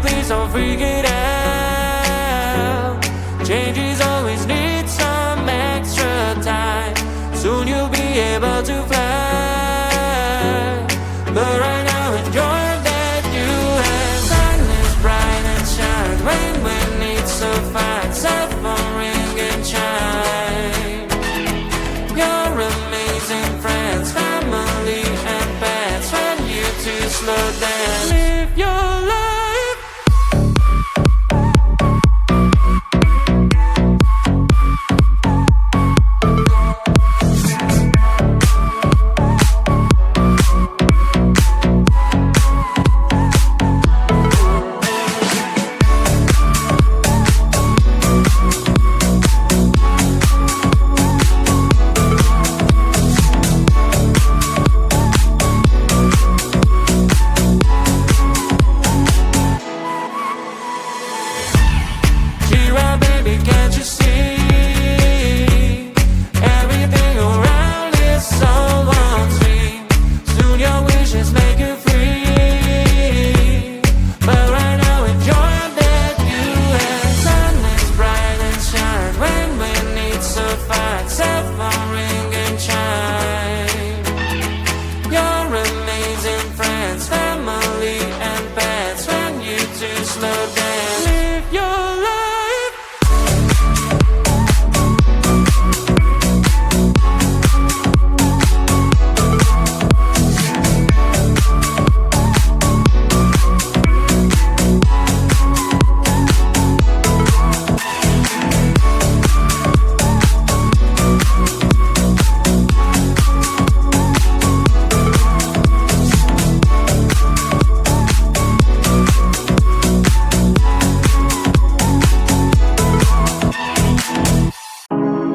please don't freak it out. Changes always need some extra time. Soon you'll be able to fly, but right now enjoy that you have. Sun is bright and shines when it's so fine. Cell phone ring and chime. Your amazing friends, family and pets. When you two slow down, live your life.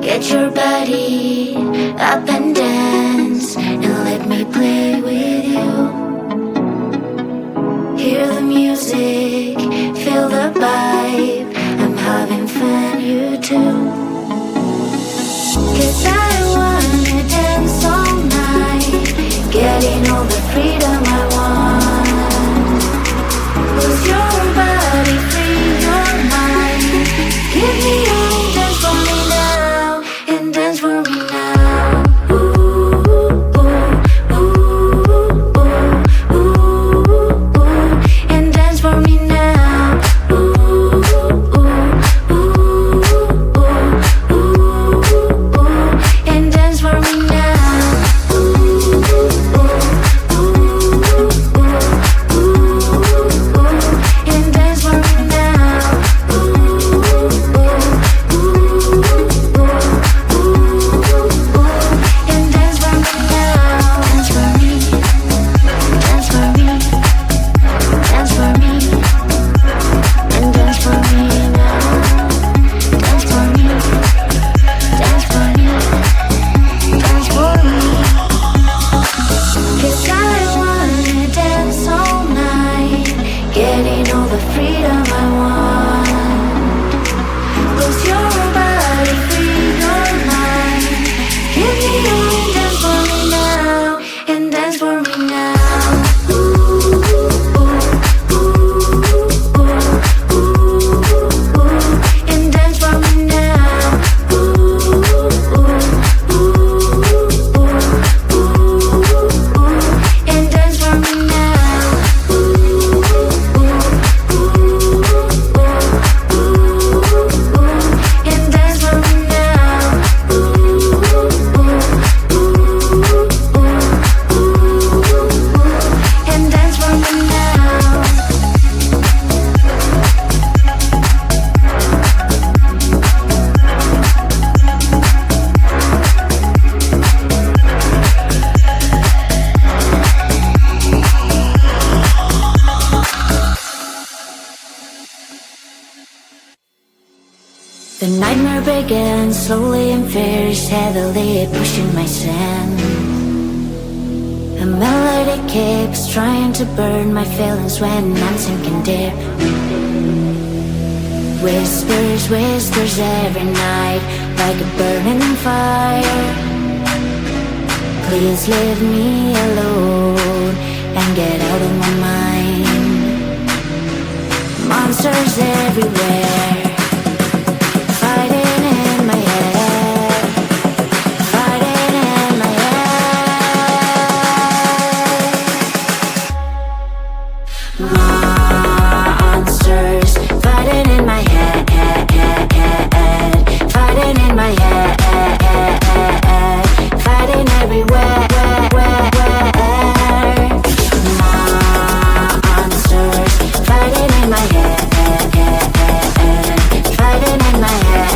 Get your body up and dance, and let me play with you. Hear the music, feel the vibe, I'm having fun, you too. 'Cause I wanna dance all night, getting all the freedom I want. Lose your body, free your mind, give me all, dance for me now, and dance for me now. Ooh, ooh, ooh, ooh, ooh, ooh, and dance for me now. Ooh, ooh, ooh, ooh, ooh, ooh, and dance for me now. Ooh, ooh, ooh, ooh, ooh, and dance for me now. Ooh, ooh, ooh, ooh, and dance for me now. Dance for me, dance for me, dance for me, and dance for me now. Dance for me, dance for me, dance for me. 'Cause I wanna dance all night, getting all the freedom I want. Lose your body, free your mind, give me all, dance for me now, and dance for me now. Ooh, ooh, ooh, ooh, ooh, and dance for me now. Ooh, ooh, ooh, ooh, and dance for me now. Ooh, ooh, ooh, ooh, and dance for me now. Ooh, ooh, ooh, ooh, and dance for me now. The nightmare begins slowly and fierce, heavily pushing my sand. A melody keeps trying to burn my feelings when I'm sinking deep. Whispers, whispers every night, like a burning fire. Please leave me alone and get out of my mind. Monsters everywhere, fighting in my head, fighting in my head. Monsters fighting in my head, fighting in my head, fighting everywhere. Monsters fighting in my head, fighting in my head,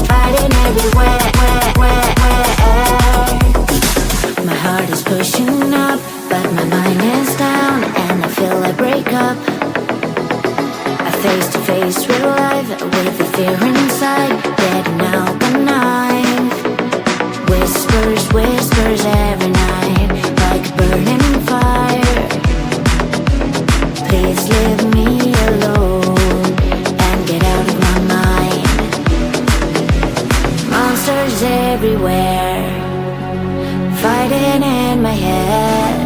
fighting everywhere. My heart is pushing up, but my mind is down, and I feel I break up. I face to face with life, with the fear inside, getting out the knife. Whispers, whispers every night, like a burning fire. Please leave me alone and get out of my mind. Monsters everywhere, fighting in my head,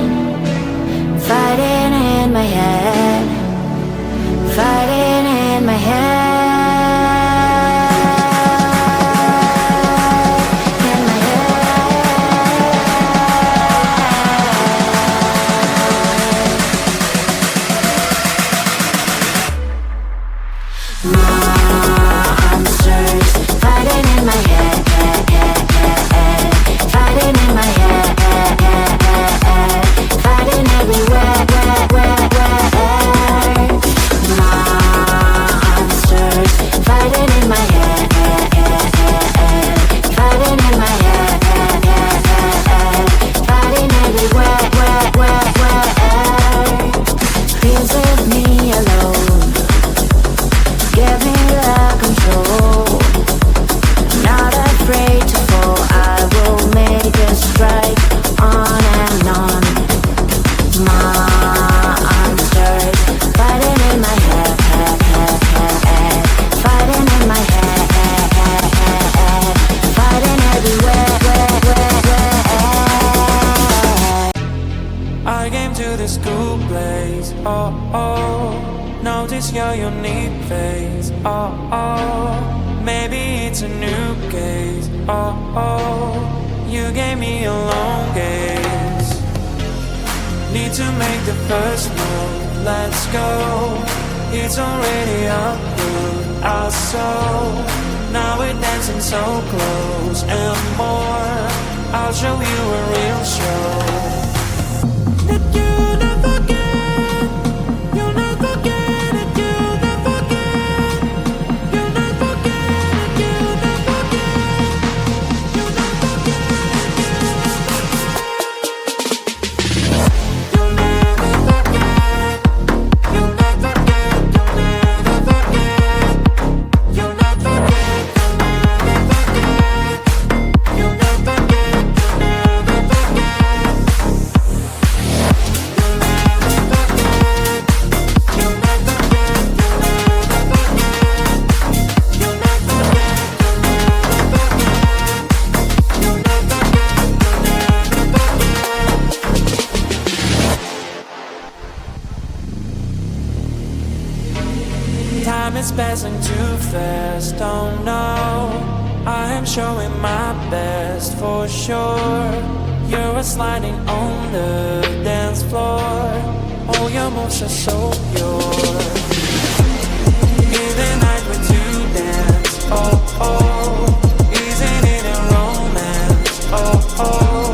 fighting in my head, fighting in my head. Monsters fighting in my head, fighting in my head, fighting everywhere. Monsters fighting in my head, fighting in my head, fighting everywhere. Please leave me alone, give me the control. I'm not afraid to fall, I will make a strike on and on. Monsters fighting in my head, fighting in my head, fighting everywhere. I came to this cool place, oh, oh. Notice your unique face, oh, oh. Maybe it's a new case, oh, oh. You gave me a long gaze. Need to make the first move, let's go. It's already up to our soul. Now we're dancing so close and more. I'll show you a real show that you never get. You'll never get it, you'll never get. You'll never get it, you'll never get. You'll never get it, you'll never forget. You'll never get, you'll never forget. You'll never get, you'll never get. You'll never get, time is passing too fast, oh no. I am showing my best for sure. You're sliding on the dance floor. All your moves are so pure. In the night we do dance, oh oh. Isn't it a romance, oh oh.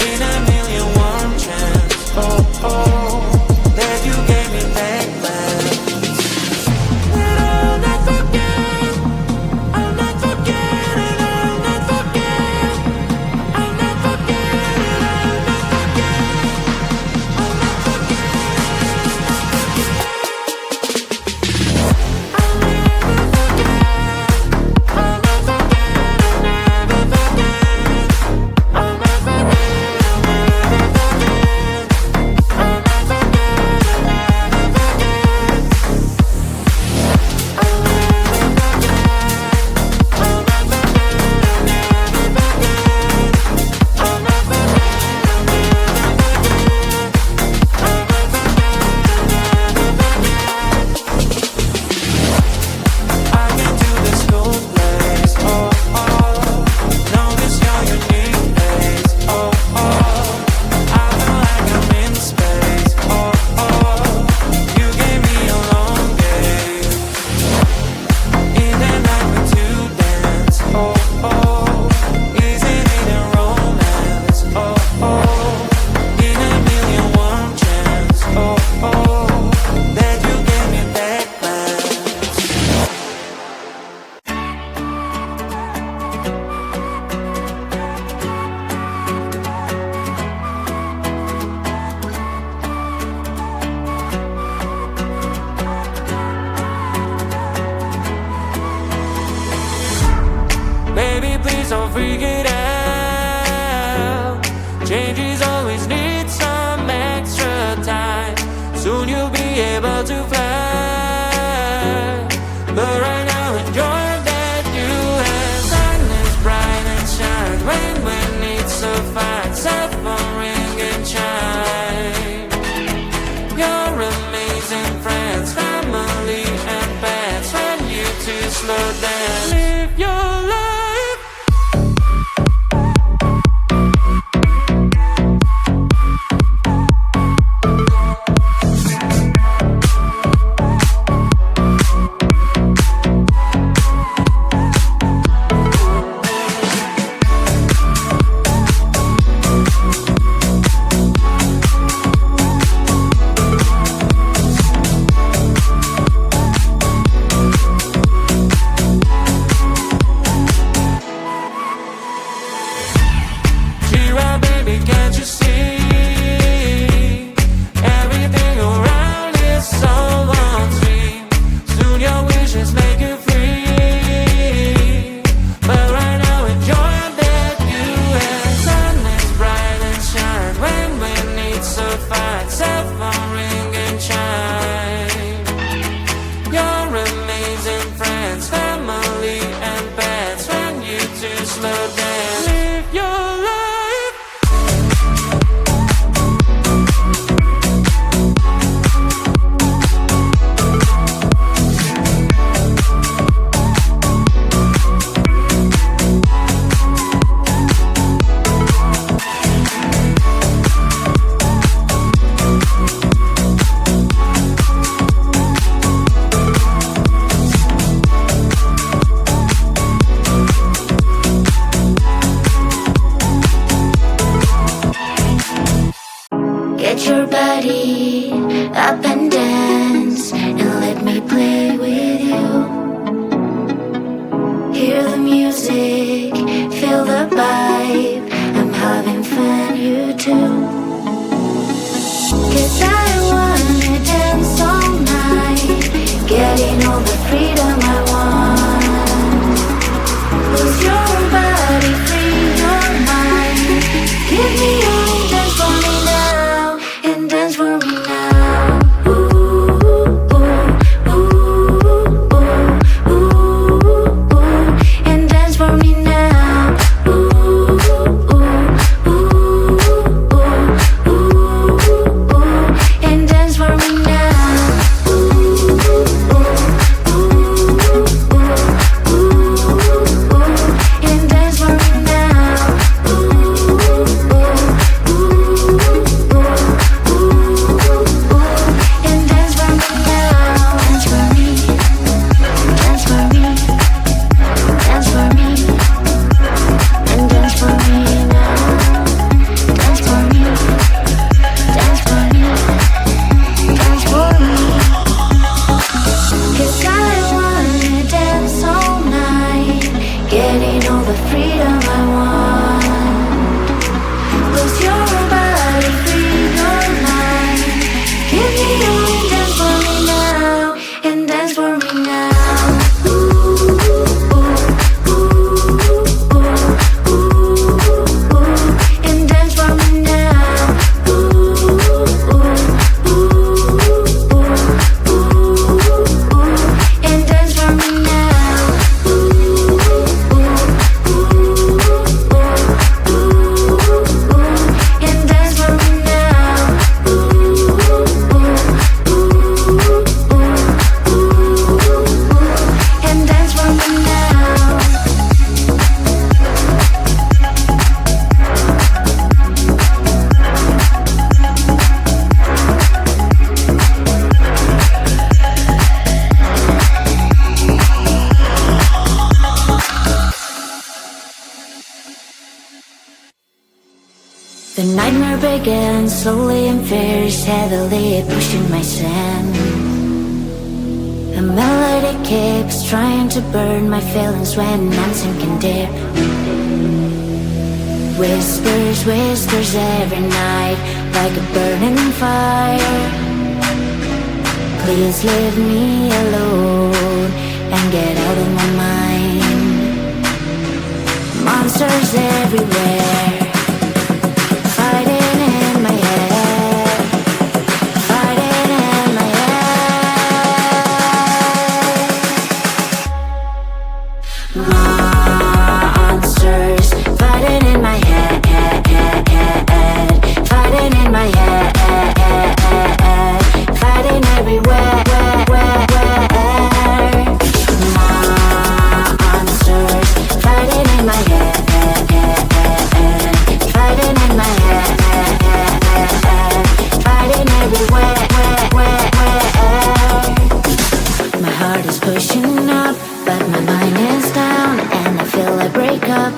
In a million one chance, oh oh. That you gave me that glance. That I'll not forget, I'll not forget it, I'll not forget. I'll not forget it, I'll not forget. I'll not forget. freak it out. Changes always need some extra time. Soon you'll be able to fly. But right now enjoy that you have. Sun is bright and shines when it's so fine. Cell phone ring and chime. Your amazing friends, family and pets. When you two slow down, live your life. Get your body up and dance, and let me play with you. Hear the music, feel the vibe. I'm having fun, you too. 'Cause I wanna dance all night, getting all the freedom I want. Lose your body, free your mind. Give me all, dance for me now, and dance for me now. Ooh, ooh, ooh, ooh, ooh, ooh, and dance for me now. Ooh, ooh, ooh, ooh, ooh, and dance for me now. Ooh, ooh, ooh, ooh, ooh, and dance for me now. Ooh, ooh, ooh, and dance for me now. Dance for me, dance for me, dance for me, and dance for me now. Dance for me, dance for me, dance for me. 'Cause I wanna dance all night, getting all the freedom I want. Lose your body, free your mind. Give me all, dance for me now, and dance for me now. Ooh, ooh, ooh, ooh, ooh, and dance for me now. Ooh, ooh, ooh, ooh, and dance for me now. Ooh, ooh, ooh, and dance for me now. Ooh, and dance for me now. The nightmare began slowly and fierce, heavily pushing my sand. The melody keeps trying to burn my feelings when I'm sinking deep. Whispers, whispers every night, like a burning fire. Please leave me alone and get out of my mind. Monsters everywhere, fighting in my head, fighting in my head. Monsters fighting in my head, fighting in my head, fighting everywhere. Monsters fighting in my head, fighting in my head, fighting everywhere. My heart is pushing up, but my mind is down, and I feel I break up.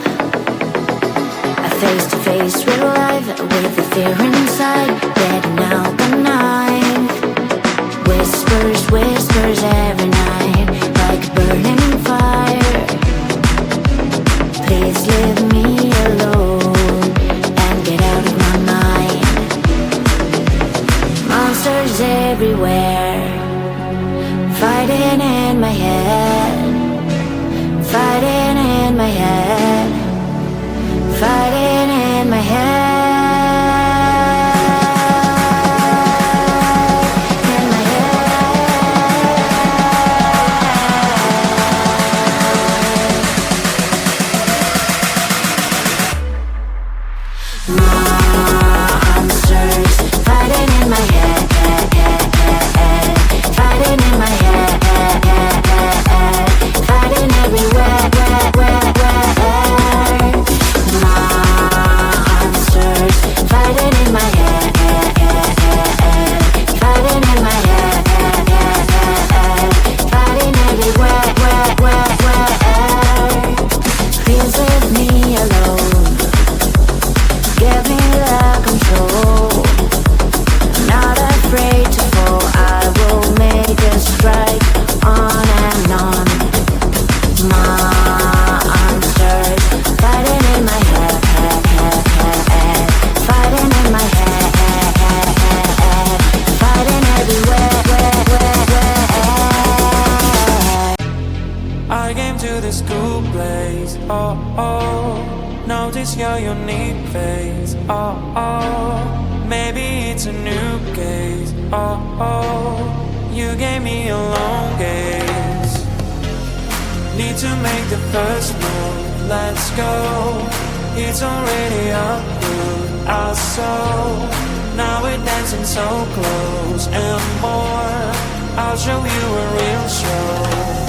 I face to face with life, with the fear inside, getting out the night. Whispers, whispers every night, like a burning fire. Please leave me alone and get out of my mind. Monsters everywhere, fighting in my head, fighting in my head, fighting in my head. Monsters fighting in my head, fighting in my head, fighting everywhere. Monsters fighting in my head, fighting in my head, fighting everywhere. Please leave me alone. Give me the control. I'm not afraid to fall. I will make a strike on and on. Monsters fighting in my head, fighting in my head, fighting everywhere. I came to this cool place, oh, oh. Notice your unique face, oh, oh. Maybe it's a new case, oh, oh. You gave me a long gaze. Need to make the first move, let's go. It's already up to our soul. Now we're dancing so close and more. I'll show you a real show.